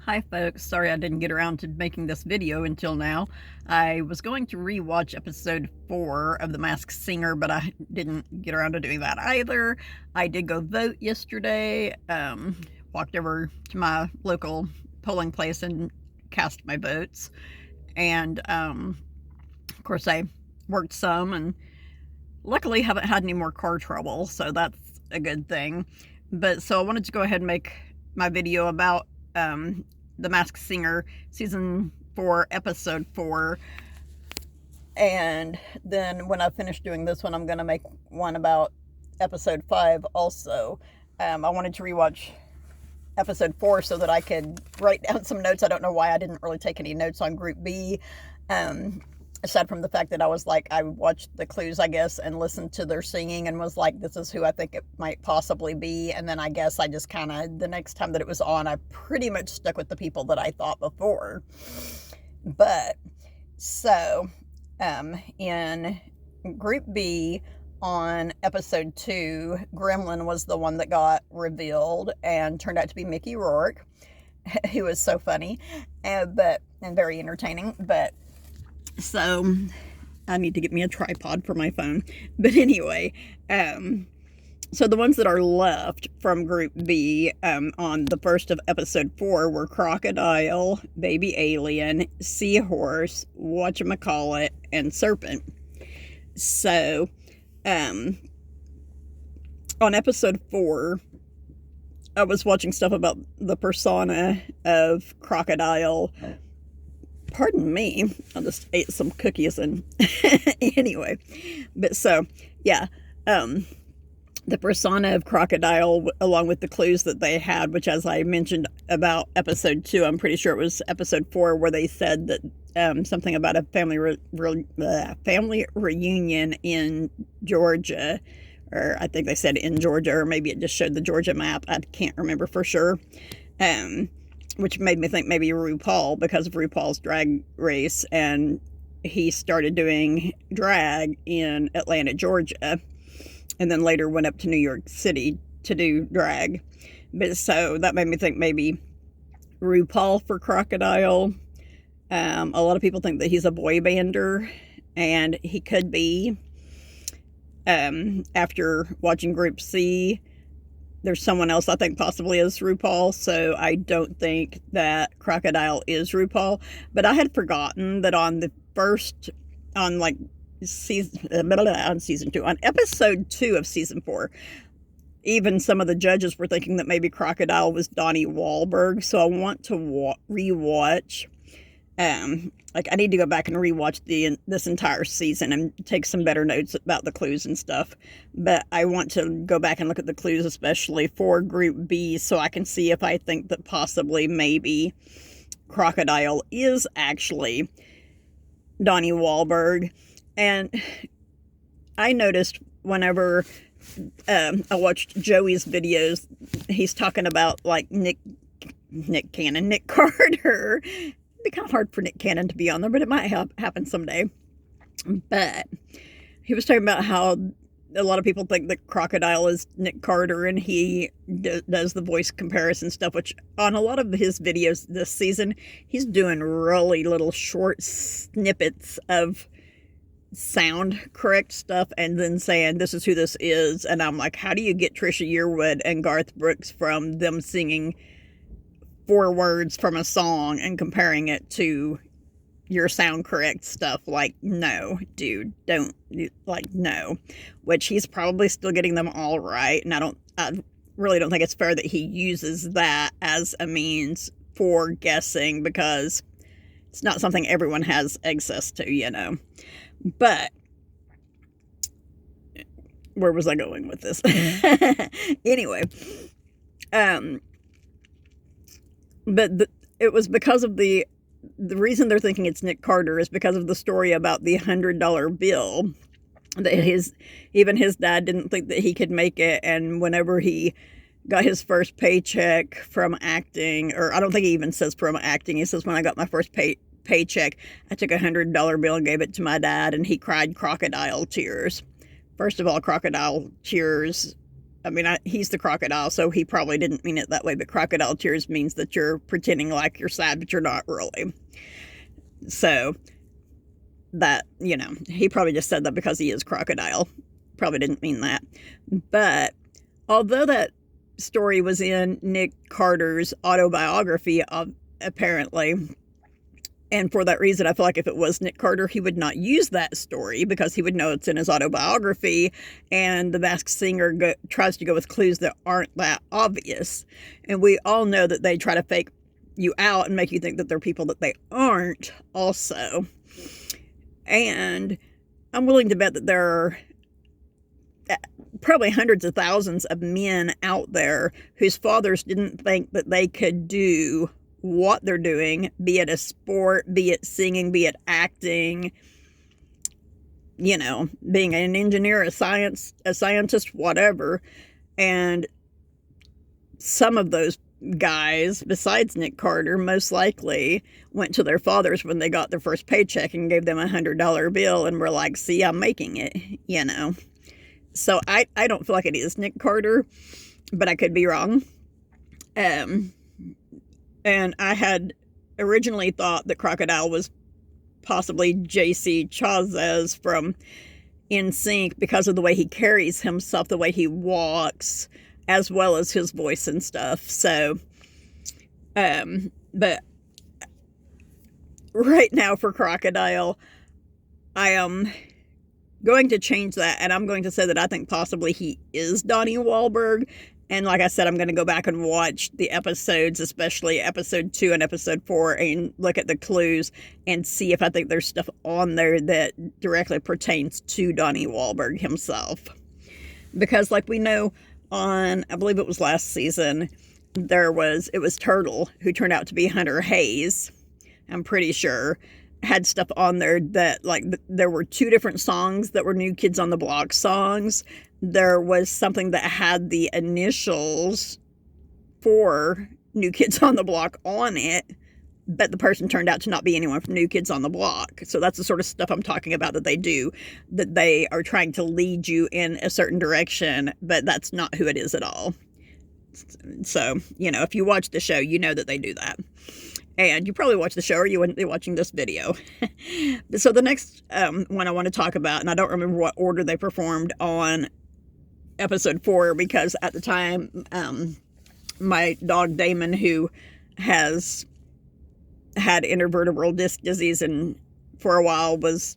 Hi folks, sorry I didn't get around to making this video until now. I was going to rewatch episode 4 of The Masked Singer, but I didn't get around to doing that either. I did go vote yesterday, walked over to my local polling place and cast my votes. And of course I worked some and luckily haven't had any more car trouble, so that's a good thing. But so I wanted to go ahead and make my video about The Masked Singer season 4 episode 4, and then when I finish doing this one I'm gonna make one about episode 5 also. I wanted to rewatch episode 4 so that I could write down some notes. I don't know why I didn't really take any notes on Group B, aside from the fact that I was like, I watched the clues, I guess, and listened to their singing and was like, this is who I think it might possibly be. And then I guess I just kind of, the next time that it was on, I pretty much stuck with the people that I thought before. But, so, in Group B, on episode 2, Gremlin was the one that got revealed and turned out to be Mickey Rourke, who was so funny, and very entertaining. But so I need to get me a tripod for my phone. But anyway, so the ones that are left from Group B on the first of episode 4 were Crocodile, Baby Alien, Seahorse, Whatchamacallit, and Serpent. So on episode 4, I was watching stuff about the persona of Crocodile. Pardon me, I just ate some cookies and anyway, but so, yeah, the persona of Crocodile, along with the clues that they had, which, as I mentioned about episode 2, I'm pretty sure it was episode 4, where they said that something about a family reunion in Georgia, or I think they said in Georgia, or maybe it just showed the Georgia map. I can't remember for sure. Which made me think maybe RuPaul, because of RuPaul's drag race, and he started doing drag in Atlanta, Georgia, and then later went up to New York City to do drag. But so that made me think maybe RuPaul for Crocodile. A lot of people think that he's a boy bander, and he could be. After watching Group C, there's someone else I think possibly is RuPaul, so I don't think that Crocodile is RuPaul. But I had forgotten that on season 2, on episode 2 of season 4, even some of the judges were thinking that maybe Crocodile was Donnie Wahlberg. So I want to rewatch. I need to go back and rewatch this entire season and take some better notes about the clues and stuff. But I want to go back and look at the clues, especially for Group B, so I can see if I think that possibly maybe Crocodile is actually Donnie Wahlberg. And I noticed whenever I watched Joey's videos, he's talking about like Nick Carter. It'd be kind of hard for Nick Cannon to be on there, but it might happen someday. But he was talking about how a lot of people think that Crocodile is Nick Carter, and he does the voice comparison stuff, which on a lot of his videos this season, he's doing really little short snippets of sound correct stuff and then saying, this is who this is. And I'm like, how do you get Trisha Yearwood and Garth Brooks from them singing 4 words from a song and comparing it to your sound correct stuff? Like, no, dude, don't, like, no. Which he's probably still getting them all right, and I really don't think it's fair that he uses that as a means for guessing, because it's not something everyone has access to, you know. But where was I going with this? Anyway, but it was because of the reason they're thinking it's Nick Carter is because of the story about the $100 bill. That even his dad didn't think that he could make it, and whenever he got his first paycheck from acting, or I don't think he even says from acting, he says, when I got my first paycheck, I took $100 bill and gave it to my dad, and he cried crocodile tears. First of all, crocodile tears I mean, he's the crocodile, so he probably didn't mean it that way, but crocodile tears means that you're pretending like you're sad, but you're not really. So that, he probably just said that because he is crocodile. Probably didn't mean that. But although that story was in Nick Carter's autobiography, apparently, and for that reason, I feel like if it was Nick Carter, he would not use that story because he would know it's in his autobiography, and the Masked Singer tries to go with clues that aren't that obvious. And we all know that they try to fake you out and make you think that they're people that they aren't also. And I'm willing to bet that there are probably hundreds of thousands of men out there whose fathers didn't think that they could do what they're doing, be it a sport, be it singing, be it acting, being an engineer, a scientist, whatever. And some of those guys, besides Nick Carter, most likely went to their fathers when they got their first paycheck and gave them $100 bill and were like, see, I'm making it, So I don't feel like it is Nick Carter, but I could be wrong. And I had originally thought that Crocodile was possibly J.C. Chazes from NSYNC because of the way he carries himself, the way he walks, as well as his voice and stuff. So, but right now for Crocodile, I am going to change that, and I'm going to say that I think possibly he is Donnie Wahlberg. And like I said, I'm going to go back and watch the episodes, especially episode 2 and episode 4, and look at the clues and see if I think there's stuff on there that directly pertains to Donnie Wahlberg himself. Because like we know on, I believe it was last season, it was Turtle, who turned out to be Hunter Hayes, I'm pretty sure, had stuff on there that, like, there were 2 different songs that were New Kids on the Block songs. There was something that had the initials for New Kids on the Block on it, but the person turned out to not be anyone from New Kids on the Block. So that's the sort of stuff I'm talking about that they do, that they are trying to lead you in a certain direction, but that's not who it is at all. So, if you watch the show, you know that they do that. And you probably watch the show or you wouldn't be watching this video. So the next one I want to talk about, and I don't remember what order they performed on episode 4, because at the time, my dog Damon, who has had intervertebral disc disease and for a while was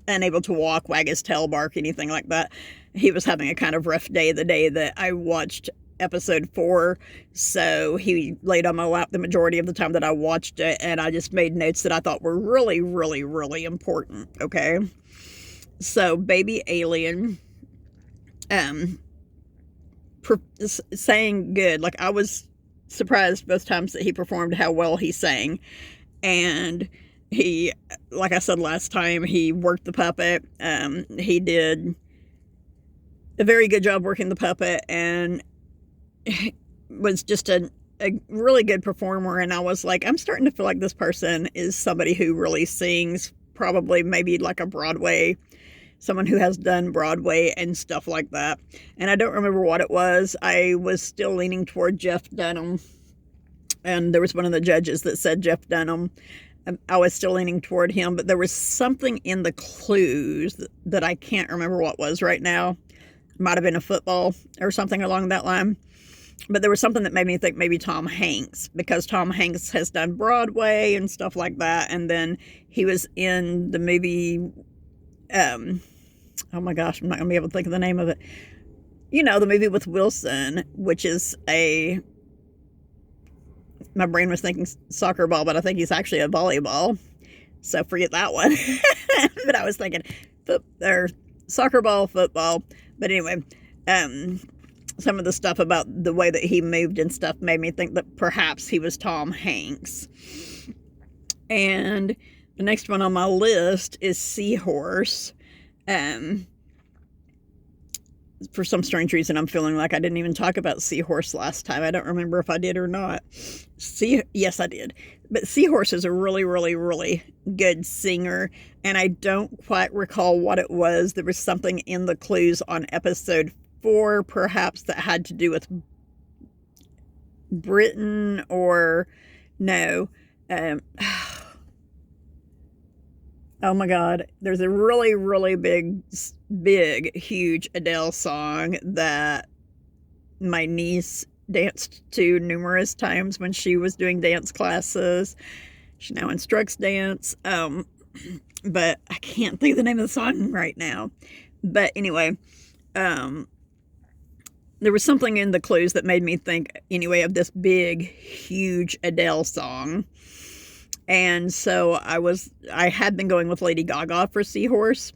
unable to walk, wag his tail, bark, anything like that, he was having a kind of rough day the day that I watched episode 4, so he laid on my lap the majority of the time that I watched it, and I just made notes that I thought were really, really, really important, okay? So, Baby Alien, sang good. Like, I was surprised both times that he performed how well he sang, and he, like I said last time, he worked the puppet. He did a very good job working the puppet, and was just a really good performer. And I was like, I'm starting to feel like this person is somebody who really sings, probably maybe like a Broadway, someone who has done Broadway and stuff like that. And I don't remember what it was. I was still leaning toward Jeff Dunham, and there was one of the judges that said Jeff Dunham. I was still leaning toward him, but there was something in the clues that I can't remember what was right now. Might have been a football or something along that line. But there was something that made me think maybe Tom Hanks, because Tom Hanks has done Broadway and stuff like that. And then he was in the movie, oh my gosh, I'm not going to be able to think of the name of it. The movie with Wilson, which is my brain was thinking soccer ball, but I think he's actually a volleyball. So forget that one. But I was thinking soccer ball, football. But anyway, some of the stuff about the way that he moved and stuff made me think that perhaps he was Tom Hanks. And the next one on my list is Seahorse. For some strange reason, I'm feeling like I didn't even talk about Seahorse last time. I don't remember if I did or not. Yes, I did. But Seahorse is a really, really, really good singer, and I don't quite recall what it was. There was something in the clues on episode 4 perhaps that had to do with Britain or no. Oh my God, there's a really, really big, huge Adele song that my niece danced to numerous times when she was doing dance classes. She now instructs dance, but I can't think of the name of the song right now. But anyway, there was something in the clues that made me think, anyway, of this big, huge Adele song. And so I had been going with Lady Gaga for Seahorse.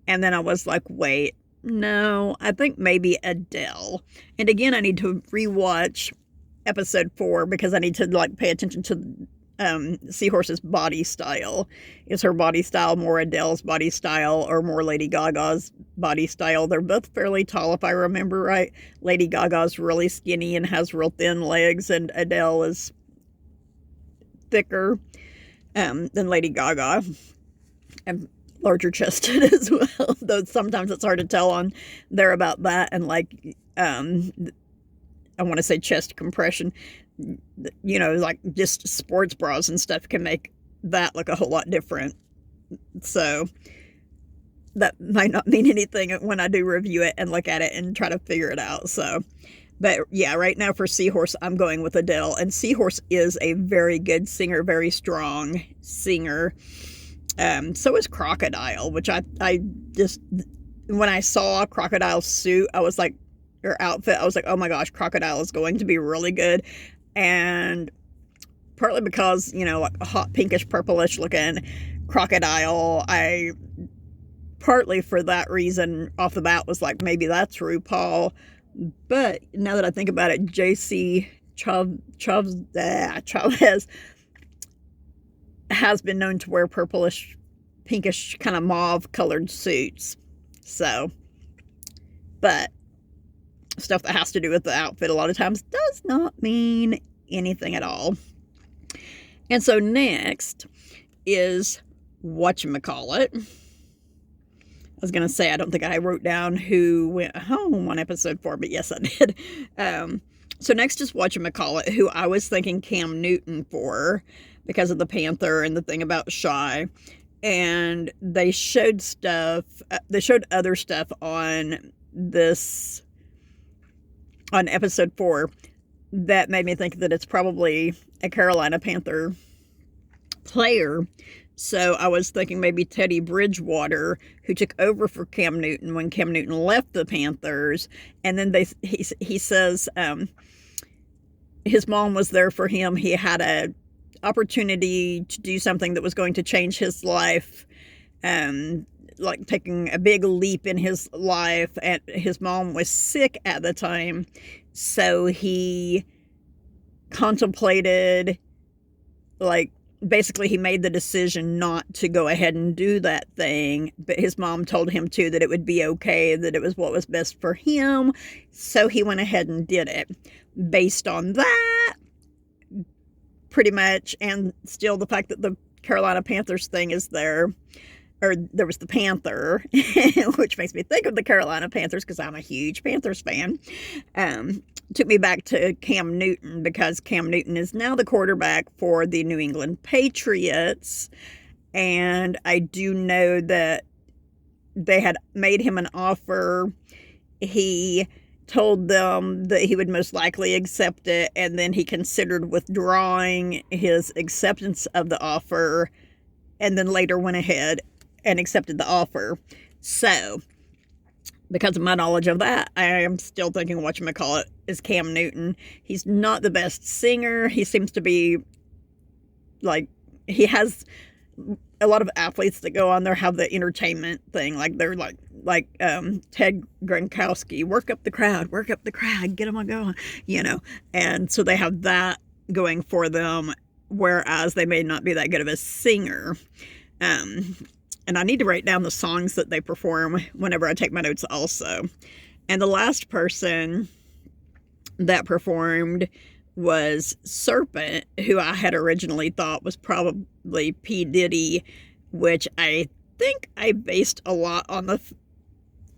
And then I was like, wait, no, I think maybe Adele. And again, I need to rewatch episode 4 because I need to like pay attention to Seahorse's body style. Is her body style more Adele's body style or more Lady Gaga's body style? They're both fairly tall, if I remember right. Lady Gaga's really skinny and has real thin legs, and Adele is thicker than Lady Gaga and larger chested as well, though sometimes it's hard to tell on there about that. And like I want to say chest compression, you know, like just sports bras and stuff can make that look a whole lot different. So that might not mean anything when I do review it and look at it and try to figure it out. So, but yeah, right now for Seahorse, I'm going with Adele. And Seahorse is a very good singer, very strong singer. So is Crocodile, which I just, when I saw Crocodile's suit, I was like, or outfit, I was like, oh my gosh, Crocodile is going to be really good. And partly because, you know, like a hot pinkish purplish looking Crocodile, I partly for that reason off the bat was like, maybe that's RuPaul. But now that I think about it, JC Chavez has been known to wear purplish, pinkish, kind of mauve colored suits. So, but stuff that has to do with the outfit a lot of times does not mean anything at all. And so next is Whatchamacallit. I was going to say, I don't think I wrote down who went home on episode 4, but yes, I did. So next is Whatchamacallit, who I was thinking Cam Newton for because of the Panther and the thing about Shy. And they showed stuff, they showed other stuff on this, on episode 4 that made me think that it's probably a Carolina Panther player. So I was thinking maybe Teddy Bridgewater, who took over for Cam Newton when Cam Newton left the Panthers. And then he says his mom was there for him. He had a opportunity to do something that was going to change his life, like taking a big leap in his life. And his mom was sick at the time. So he contemplated, like, basically he made the decision not to go ahead and do that thing, but his mom told him too that it would be okay, that it was what was best for him. So he went ahead and did it based on that, pretty much. And still the fact that the Carolina Panthers thing is there, or there was the Panther, which makes me think of the Carolina Panthers because I'm a huge Panthers fan. Took me back to Cam Newton because Cam Newton is now the quarterback for the New England Patriots. And I do know that they had made him an offer. He told them that he would most likely accept it, and then he considered withdrawing his acceptance of the offer, and then later went ahead and accepted the offer. So, because of my knowledge of that, I am still thinking Whatchamacallit is Cam Newton. He's not the best singer. He seems to be, like, he has a lot of athletes that go on there have the entertainment thing. Like, they're like Ted Gronkowski, work up the crowd, get them all going, you know. And so they have that going for them, whereas they may not be that good of a singer. And I need to write down the songs that they perform whenever I take my notes also. And the last person that performed was Serpent, who I had originally thought was probably P. Diddy, which I think I based a lot on the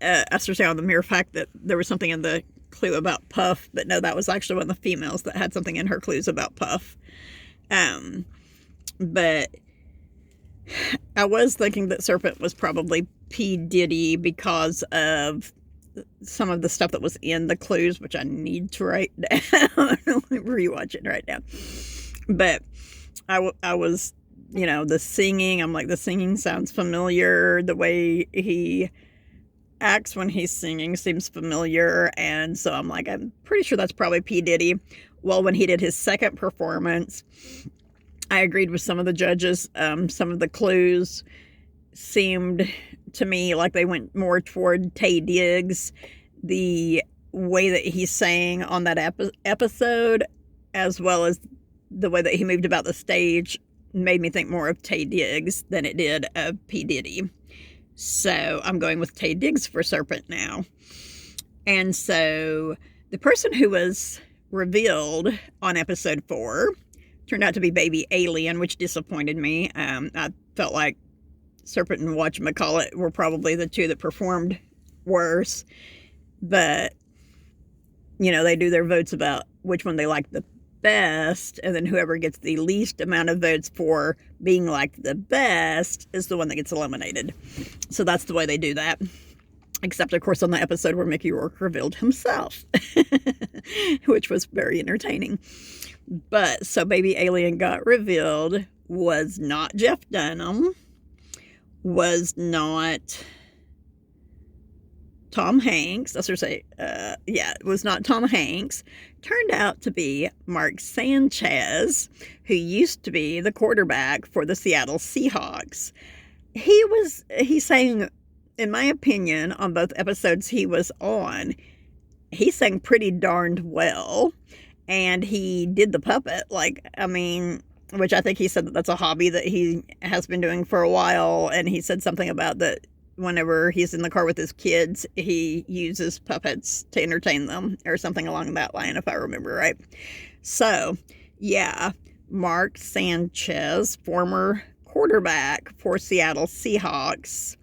ascertain on the mere fact that there was something in the clue about Puff, but no, that was actually one of the females that had something in her clues about Puff. But I was thinking that Serpent was probably P. Diddy because of some of the stuff that was in the clues, which I need to write down. Rewatch it right now. But I was, you know, the singing, I'm like, the singing sounds familiar. The way he acts when he's singing seems familiar. And so I'm like, I'm pretty sure that's probably P. Diddy. Well, when he did his second performance, I agreed with some of the judges. Some of the clues seemed to me like they went more toward Taye Diggs. The way that he sang on that episode, as well as the way that he moved about the stage, made me think more of Taye Diggs than it did of P. Diddy. So I'm going with Taye Diggs for Serpent now. And so the person who was revealed on episode 4 turned out to be Baby Alien, which disappointed me. I felt like Serpent and Whatchamacallit were probably the two that performed worse. But, you know, they do their votes about which one they like the best, and then whoever gets the least amount of votes for being liked the best is the one that gets eliminated. So that's the way they do that. Except, of course, on the episode where Mickey Rourke revealed himself, which was very entertaining. But, so Baby Alien got revealed, was not Jeff Dunham, was not Tom Hanks. That's what I say. It was not Tom Hanks. Turned out to be Mark Sanchez, who used to be the quarterback for the Seattle Seahawks. He sang, in my opinion, on both episodes he was on, he sang pretty darned well. And he did the puppet, which I think he said that that's a hobby that he has been doing for a while. And he said something about that whenever he's in the car with his kids, he uses puppets to entertain them, or something along that line, if I remember right. So, yeah, Mark Sanchez, former quarterback for Seattle Seahawks,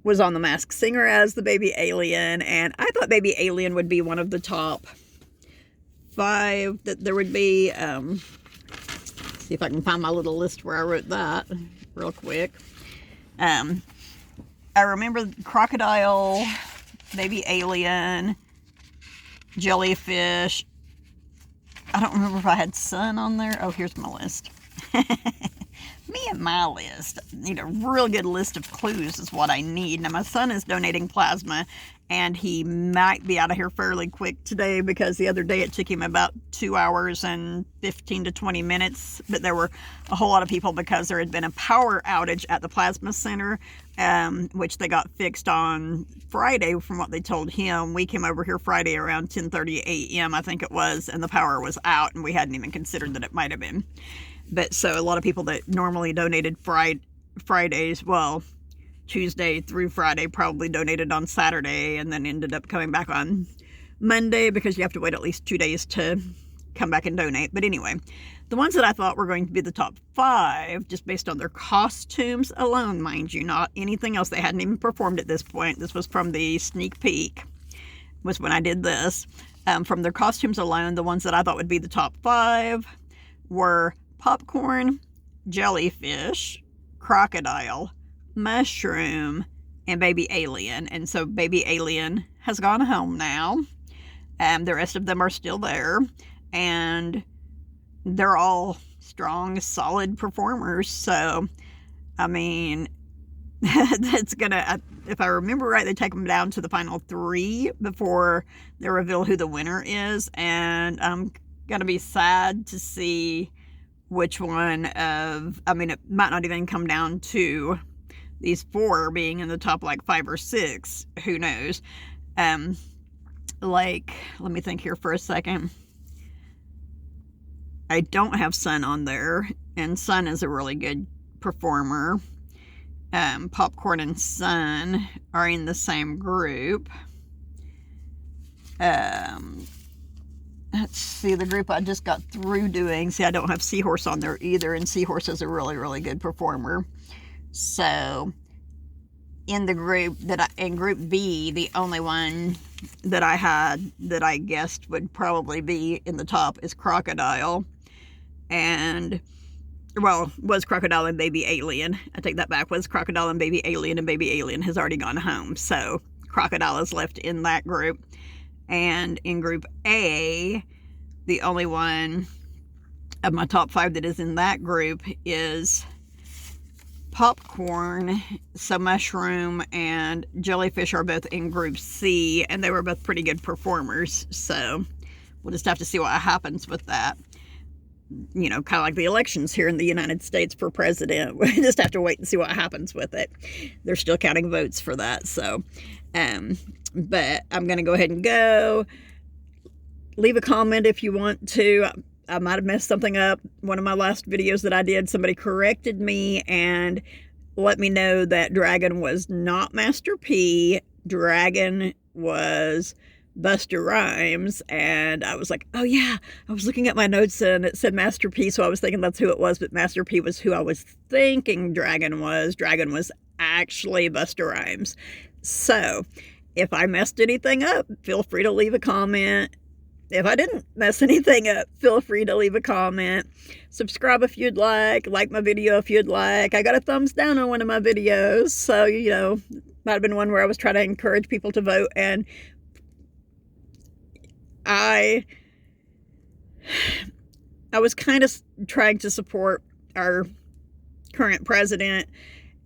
was on The Masked Singer as the Baby Alien. And I thought Baby Alien would be one of the top 5 that there would be. See if I can find my little list where I wrote that real quick. I remember Crocodile, Baby Alien, Jellyfish. I don't remember if I had Sun on there. Oh, here's my list. Me and my list. I need a real good list of clues is what I need. Now, my son is donating plasma, and he might be out of here fairly quick today, because the other day it took him about 2 hours and 15 to 20 minutes. But there were a whole lot of people because there had been a power outage at the plasma center, which they got fixed on Friday from what they told him. We came over here Friday around 10:30 a.m., I think it was, and the power was out, and we hadn't even considered that it might have been. But so a lot of people that normally donated Fridays, well, Tuesday through Friday, probably donated on Saturday, and then ended up coming back on Monday, because you have to wait at least 2 days to come back and donate. But anyway, the ones that I thought were going to be the top 5, just based on their costumes alone, mind you, not anything else. They hadn't even performed at this point. This was from the sneak peek, was when I did this. From their costumes alone, the ones that I thought would be the top 5 were Popcorn, Jellyfish, Crocodile, Mushroom, and Baby Alien. And so Baby Alien has gone home now. The rest of them are still there, and they're all strong, solid performers. So, I mean, that's gonna, if I remember right, they take them down to the final 3 before they reveal who the winner is. And I'm gonna be sad to see which one of, I mean, it might not even come down to these 4 being in the top 5 or 6. Who knows? Let me think here for a second. I don't have Sun on there, and Sun is a really good performer. Popcorn and Sun are in the same group. Let's see, the group I just got through doing. See, I don't have Seahorse on there either, and Seahorse is a really, really good performer. So, in the group in Group B, the only one that I had that I guessed would probably be in the top is Crocodile. And, well, was Crocodile and Baby Alien. I take that back. Was Crocodile and Baby Alien has already gone home. So Crocodile is left in that group. And in Group A, the only one of my top 5 that is in that group is Popcorn. So Mushroom and Jellyfish are both in Group C, and they were both pretty good performers. So we'll just have to see what happens with that. You know, kind of like the elections here in the United States for president. We just have to wait and see what happens with it. They're still counting votes for that. So, but I'm going to go ahead and go. Leave a comment if you want to. I might have messed something up. One of my last videos that I did, somebody corrected me and let me know that Dragon was not Master P. Dragon was Buster Rhymes. And I was like, oh yeah, I was looking at my notes and it said Master P, so I was thinking that's who it was, but Master P was who I was thinking Dragon was. Dragon was actually Buster Rhymes. So if I messed anything up, feel free to leave a comment. If I didn't mess anything up, feel free to leave a comment. Subscribe if you'd like my video if you'd like. I got a thumbs down on one of my videos, so, you know, might have been one where I was trying to encourage people to vote, and I was kind of trying to support our current president,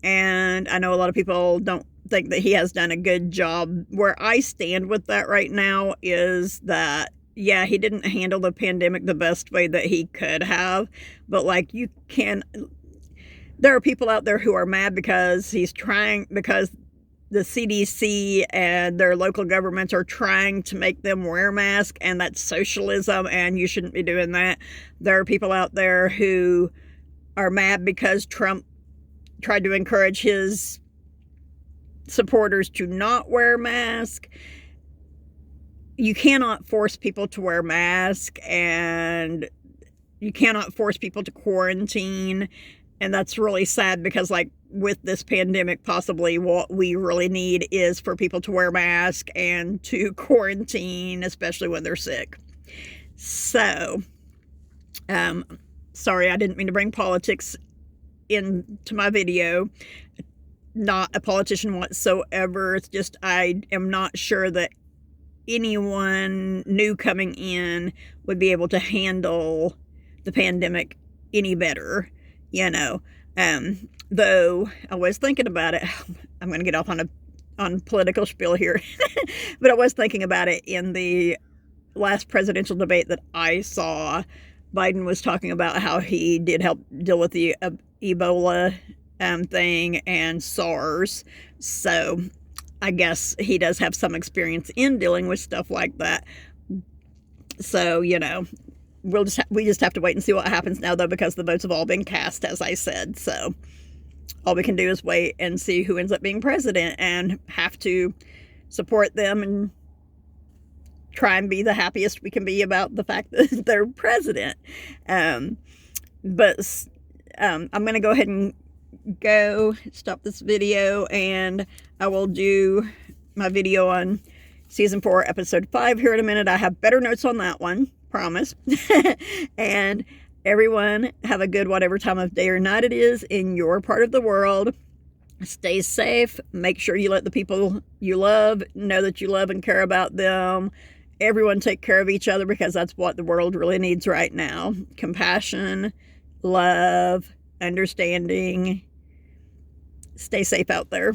and I know a lot of people don't think that he has done a good job. Where I stand with that right now is that, yeah, he didn't handle the pandemic the best way that he could have, but like there are people out there who are mad because because the CDC and their local governments are trying to make them wear masks, and that's socialism, and you shouldn't be doing that. There are people out there who are mad because Trump tried to encourage his supporters to not wear masks. You cannot force people to wear masks, and you cannot force people to quarantine. And that's really sad because, like, with this pandemic, possibly what we really need is for people to wear masks and to quarantine, especially when they're sick. So, sorry, I didn't mean to bring politics into my video. Not a politician whatsoever. It's just I am not sure that anyone new coming in would be able to handle the pandemic any better, you know. Though I was thinking about it. I'm going to get off on political spiel here, but I was thinking about it in the last presidential debate that I saw. Biden was talking about how he did help deal with the Ebola thing and SARS. So I guess he does have some experience in dealing with stuff like that. So, you know, we just have to wait and see what happens now, though, because the votes have all been cast, as I said. So all we can do is wait and see who ends up being president, and have to support them and try and be the happiest we can be about the fact that they're president. But I'm going to go ahead and stop this video, and I will do my video on season 4 episode 5 here in a minute. I have better notes on that one, promise. And everyone have a good whatever time of day or night it is in your part of the world. Stay safe. Make sure you let the people you love know that you love and care about them. Everyone take care of each other, because that's what the world really needs right now. Compassion, love, understanding. Stay safe out there.